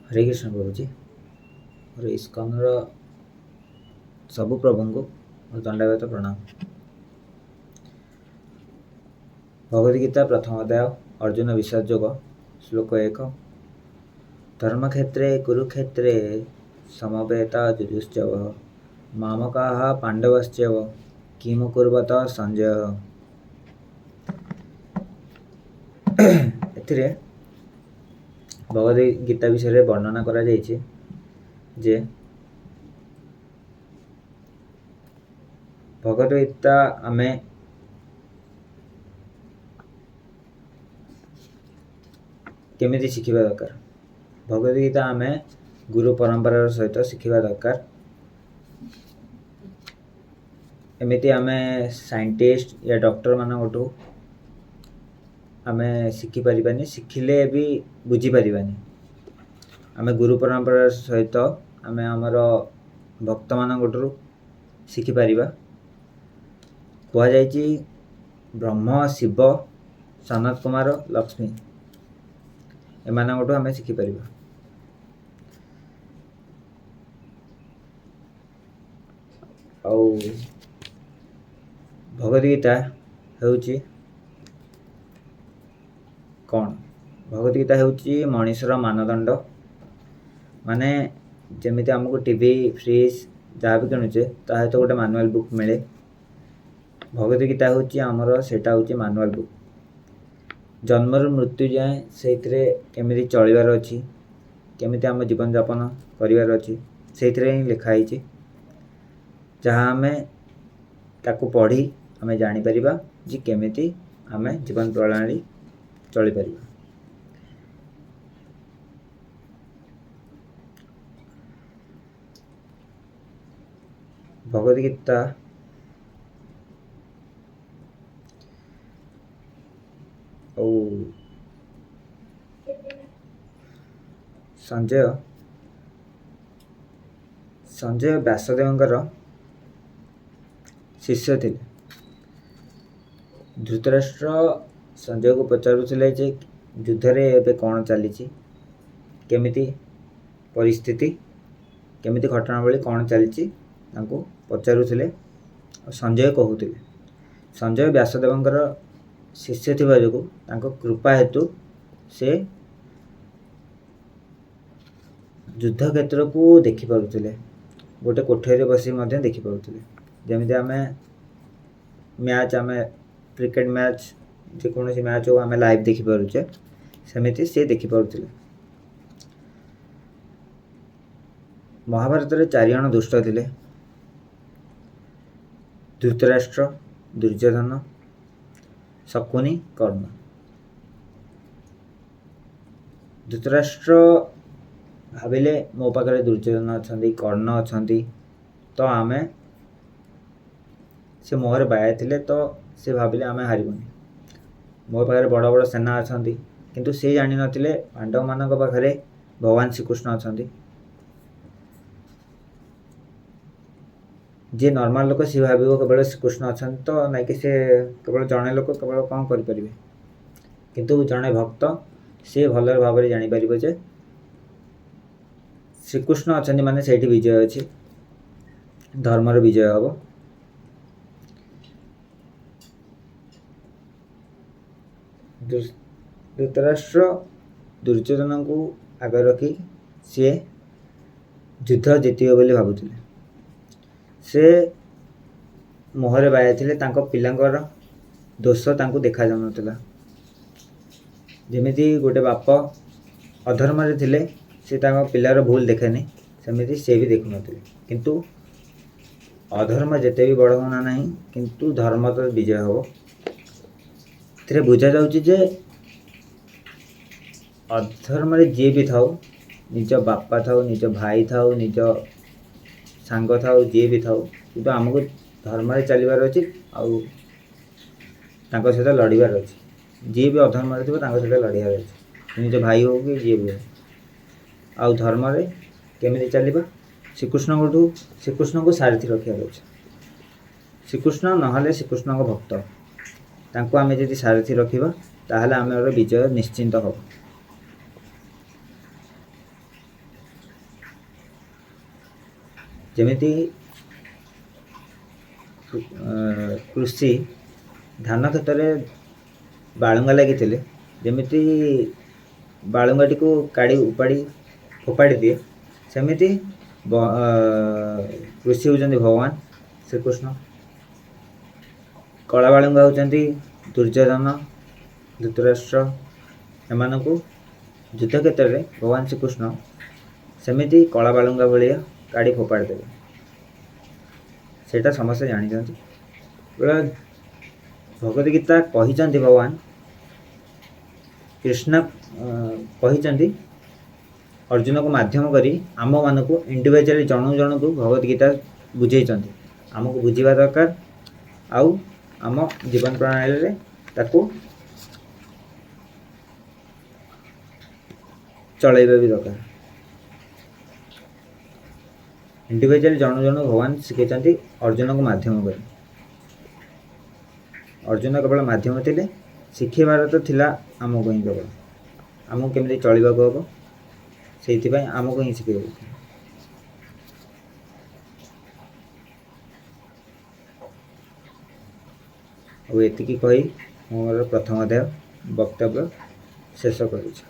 हरे कृष्ण प्रभुजी और इस्कॉनर सबु प्रभु को और दंडावत प्रणाम। भगवद्गीता प्रथम अध्याय अर्जुन विषाद योग श्लोक 1 धर्मक्षेत्रे कुरुक्षेत्रे समवेता जुजुश्चव मामकाः पांडवश्चैव किमु कुर्वत संजय। एथिरे भगवद्गीता विषय वर्णना करा जायछि जे भगवद्गीता आमे केमिति शिखिबा दरकार। भगवद्गीता आमे गुरु परंपरा सहित शिखिबा दरकार। एमिति आमे साइंटिस्ट या डॉक्टर मानकठू आमे शिखि परिबानी, शिखिले भी बुझी परिबानी। आमे गुरु परंपरा सहित आमे हमर भक्त मानकठू शिखि परिबा। कहा जायछि ब्रह्म शिव सनत कुमार लक्ष्मी एमानकठू आमे शिखि परिबा। आउ भगवद्गीता हेउछि कौन? भगवद्गीता हेउछि मनीषर मानदंड। माने जेमिति हमको टीवी फ्रिज जहाँ भी किणुचे ताहे तो गोटे मैनुअल बुक मिले। भगवद्गीता हेउछि हमर सेटा हेउछि मैनुअल बुक। जन्मर मृत्यु जाए सेइथिरे केमिति चलिबार अछि, केमिति हम जीवन यापन करिवार अछि सेइथिरे ही लिखा हिछि। जहाँ हमें ताकू पढ़ी हमें जानी परिबा जे केमिति हमें जीवन प्रणाली चली परिबा। भगवद्गीता संजय व्यासदेवंकर शिष्य थे। धृतराष्ट्र संजय को पचारुथिले जे युद्ध रे एबे कोन चली केमिति परिस्थिति केमिति घटनावली कोन चली पचारुथिले। संजय कहूथिले संजय व्यासदेवंकर शिष्य थिबा जोगु तांको कृपा हेतु से युद्ध क्षेत्र को देखि पारुथिले। गोटे कोठरी बसी मध्य देखि पारुथिले। जेमिति आमे मैच आमे क्रिकेट मैच जे कोनोसी मैच हो आमे लाइव देखि पारुछे सेमिति से देखि पारुथिले। महाभारत रे 4 जण दुष्ट थिले। धृतराष्ट्र, दुर्योधन, शकुनी, कर्ण। धृतराष्ट्र भाविले मो पाखरे दुर्योधन अछंती, कर्ण अछंती तो आमे से मोहर बाया थिले तो से भाविले आमे हारिबुनी। मो पाखरे बड़ बड़ सेना अछंती किंतु से जानि नथिले पांडव मानक पाखरे भगवान श्री कृष्ण अछंती। जे नॉर्मल लोक से भाविबो केवल श्री कृष्ण अछंती तो नाइ कि से केवल जणे लोक केवल कोन करि परिबे। किंतु जणे भक्त से भल भाबरे जानि परिबो जे श्री कृष्ण अछंती माने सेठी विजय अछि, धर्मर विजय हबो। धृतराष्ट्र दुर्योधन को आगे रखी सी युद्ध जीतिबे बोली भाबुथिले। से मोहरे बाया थिले तांको पिलांकर दोष तांको देखा जाउ नथिला। जेमिति गोटे बाप अधर्म रे थिले से तांको पिलार भूल देखेनी सेमिति से भी देखु नथिले। किंतु अधर्म जेते भी बड़ होना नहीं किंतु धर्म तो विजय हबो। तेरे बुझा जाउची जे अधर्म रे जे भी थाउ निज बापा थाउ, निज भाई थाउ, निज सांग थाउ, जे भी थाउ किंतु हमको धर्म रे चलिबार अछि आउ तांको सहित लड़ीबार अछि। जे भी अधर्म रे थिबो तांको सहित लड़ीबार अछि, निज भाई हो कि जे भी हो। आउ धर्म रे केमिति चलिबा श्रीकृष्ण को सारथी रखिबार अछि। श्रीकृष्ण नहले श्रीकृष्ण को भक्त तांको आमे जदि सारथी रखिबा ताहले आमे विजय निश्चिंत हो। ଯେମିତି କୃଷି ଧାନ କ୍ଷେତ୍ରରେ ବାଳୁଙ୍ଗା ଲାଗିଥିଲେ ଯେମିତି ବାଳୁଙ୍ଗାଟିକୁ କାଢ଼ି ଉପାଡ଼ି ଫୋପାଡ଼ି ଦିଏ, ସେମିତି କୃଷି ହେଉଛନ୍ତି ଭଗବାନ ଶ୍ରୀକୃଷ୍ଣ। କଳା ବାଳୁଙ୍ଗା ହେଉଛନ୍ତି ଦୁର୍ଯ୍ୟୋଧନ, ଧୃତରାଷ୍ଟ୍ର। ଏମାନଙ୍କୁ ଯୁଦ୍ଧ କ୍ଷେତ୍ରରେ ଭଗବାନ ଶ୍ରୀକୃଷ୍ଣ ସେମିତି କଳା ବାଳୁଙ୍ଗା ଭଳିଆ କାଢ଼ି ଫୋପାଡ଼ି ଦେବେ, ସେଇଟା ସମସ୍ତେ ଜାଣିଛନ୍ତି। ଭଗବତ ଗୀତା କହିଛନ୍ତି ଭଗବାନ କୃଷ୍ଣ କହିଛନ୍ତି ଅର୍ଜୁନକୁ ମାଧ୍ୟମ କରି ଆମମାନଙ୍କୁ ଇଣ୍ଡିଭିଜୁଆଲି ଜଣକୁ ଜଣକୁ ଭଗବତ ଗୀତା ବୁଝେଇଛନ୍ତି। ଆମକୁ ବୁଝିବା ଦରକାର, ଆଉ ଆମ ଜୀବନ ପ୍ରଣାଳୀରେ ତାକୁ ଚଳାଇବା ବି ଦରକାର। ଇଣ୍ଡିଭିଜୁଆଲି ଜଣକୁ ଜଣକୁ ଭଗବାନ ଶିଖାଇଛନ୍ତି ଅର୍ଜୁନକୁ ମାଧ୍ୟମ କରି। ଅର୍ଜୁନ କେବଳ ମାଧ୍ୟମ ଥିଲେ, ଶିଖେଇବାର ତ ଥିଲା ଆମକୁ ହିଁ, କେବଳ ଆମକୁ କେମିତି ଚଳିବାକୁ ହେବ ସେଇଥିପାଇଁ ଆମକୁ ହିଁ ଶିଖେଇବେ। ଆଉ ଏତିକି କହି ମୁଁ ମୋର ପ୍ରଥମ ଅଧ୍ୟାୟ ବକ୍ତବ୍ୟ ଶେଷ କରୁଛି।